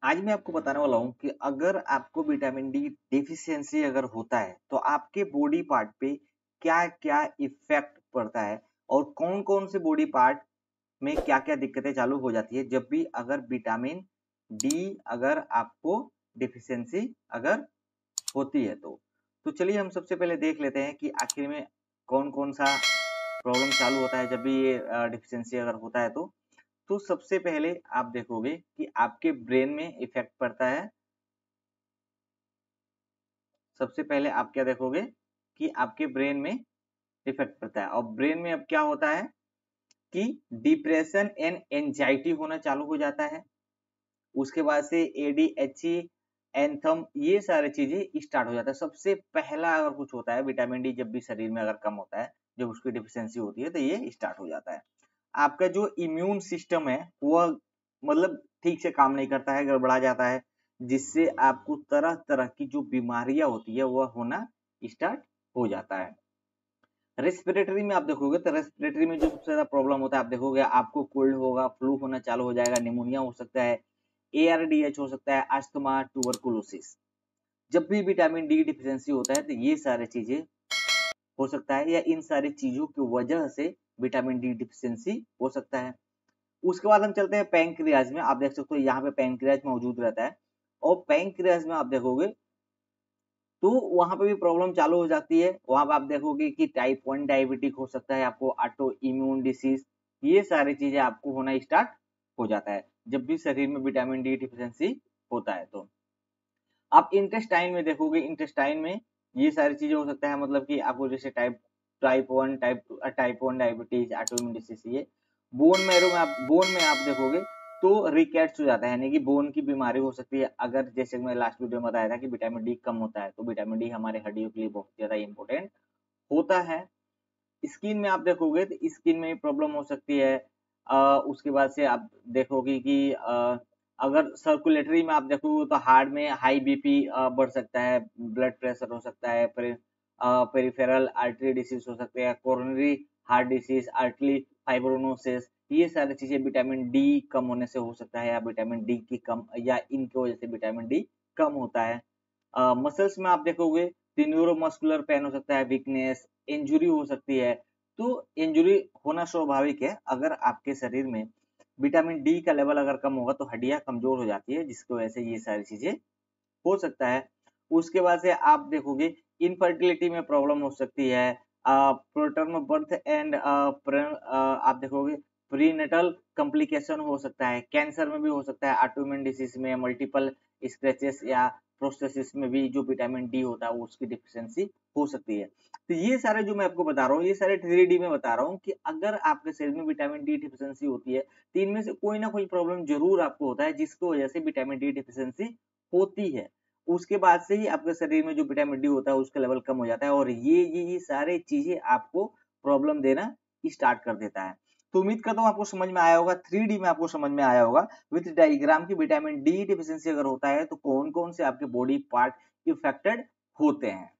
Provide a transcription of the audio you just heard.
आज मैं आपको बताने वाला हूँ कि अगर आपको विटामिन डी डेफिशिएंसी अगर होता है तो आपके बॉडी पार्ट पे क्या-क्या इफेक्ट पड़ता है और कौन-कौन से बॉडी पार्ट में क्या-क्या दिक्कतें चालू हो जाती है जब भी अगर विटामिन डी अगर आपको डेफिशिएंसी अगर होती है तो। तो चलिए हम सबसे पहले देख लेते हैं कि आखिर में कौन-कौन सा प्रॉब्लम चालू होता है जब भी ये डेफिशिएंसी अगर होता है तो। तो सबसे पहले आप देखोगे कि आपके ब्रेन में इफेक्ट पड़ता है। सबसे पहले आप क्या देखोगे कि आपके ब्रेन में इफेक्ट पड़ता है और ब्रेन में अब क्या होता है कि डिप्रेशन एंड एंजाइटी होना चालू हो जाता है। उसके बाद से एडीएचई, एंथम ये सारी चीजें स्टार्ट हो जाता है। सबसे पहला अगर कुछ होता है विटामिन डी जब भी शरीर में अगर कम होता है, जब उसकी डिफिशियंसी होती है तो ये स्टार्ट हो जाता है। आपका जो इम्यून सिस्टम है वह मतलब ठीक से काम नहीं करता है, गड़बड़ा जाता है, जिससे आपको तरह तरह की जो बीमारियां होती है वह होना स्टार्ट हो जाता है। रेस्पिरेटरी में आप देखोगे तो रेस्पिरेटरी में जो सबसे ज्यादा प्रॉब्लम होता है आप देखोगे आपको कोल्ड होगा, फ्लू होना चालू हो जाएगा, निमोनिया हो सकता है, एआरडीएच हो सकता है, अस्थमा, ट्यूबरकुलोसिस। जब भी विटामिन डी डिफिशियंसी होता है तो ये सारी चीजें हो सकता है या इन सारी चीजों की वजह से विटामिन डी डिफिशियंसी हो सकता है। उसके बाद हम चलते हैं पैंक्रियाज में। आप देख सकते हो यहाँ पे पैंक्रियाज मौजूद रहता है और पैंक्रियाज में आप देखोगे तो वहां पे भी प्रॉब्लम चालू हो जाती है। वहां पे आप देखोगे कि टाइप 1 डायबिटिक हो सकता है, आपको ऑटो इम्यून डिसीज, ये सारी चीजें आपको होना स्टार्ट हो जाता है जब भी शरीर में विटामिन डी डिफिशियंसी होता है तो। आप इंटेस्टाइन में देखोगे, इंटेस्टाइन में ये सारी चीजें हो सकता है, मतलब कि आपको जैसे type type 1 diabetes, autoimmune disease, ये बोन में आप देखोगे तो रिकेट्स हो जाता है, यानी कि बोन की बीमारी हो सकती है। अगर जैसे मैं लास्ट वीडियो में बताया था कि विटामिन डी कम होता है तो विटामिन डी हमारे हड्डियों के लिए बहुत ज्यादा इंपॉर्टेंट होता है। स्किन में आप देखोगे तो स्किन में प्रॉब्लम हो सकती है। उसके बाद से आप देखोगे कि अगर सर्कुलेटरी में आप देखोगे तो हार्ट में हाई बीपी बढ़ सकता है, ब्लड प्रेशर हो सकता है, पेरिफेरल आर्टरी डिसीज हो सकते हैं, कोरोनरी हार्ट डिसीज, आर्टरी फाइब्रोनोसिस, ये सारी चीजें विटामिन डी कम होने से हो सकता है, या विटामिन डी की कम या इनकी वजह से विटामिन डी कम होता है। मसल्स में आप देखोगे तो न्यूरोमस्कुलर पेन हो सकता है, वीकनेस, इंजुरी हो सकती है। तो इंजुरी होना स्वाभाविक है। अगर आपके शरीर में विटामिन डी का लेवल अगर कम होगा तो हड्डियां कमजोर हो जाती है, जिसकी वजह से ये सारी चीजें हो सकता है। उसके बाद से आप देखोगे इनफर्टिलिटी में प्रॉब्लम हो सकती है, प्रोटर्म बर्थ एंड आप देखोगे प्रीनेटल कॉम्प्लिकेशन हो सकता है, कैंसर में भी हो सकता है, ऑटोइम्यून डिसीज में, मल्टीपल स्क्रैचेस या प्रोस्टेसिस में भी जो विटामिन डी होता है वो उसकी डिफिशियंसी हो सकती है। तो ये सारे जो मैं आपको बता रहा हूँ, ये सारे 3D में बता रहा हूँ कि अगर आपके शरीर में विटामिन डी डिफिशियंसी होती है तो इनमें से कोई ना कोई प्रॉब्लम जरूर आपको होता है जिसकी वजह से विटामिन डी डिफिशियंसी होती है। उसके बाद से ही आपके शरीर में जो विटामिन डी होता है उसका लेवल कम हो जाता है और ये सारी चीजें आपको प्रॉब्लम देना स्टार्ट कर देता है। तो उम्मीद करता हूँ आपको समझ में आया होगा, 3D में आपको समझ में आया होगा विथ डायग्राम की विटामिन डी डिफिशियंसी अगर होता है तो कौन कौन से आपके बॉडी पार्ट इफेक्टेड होते हैं।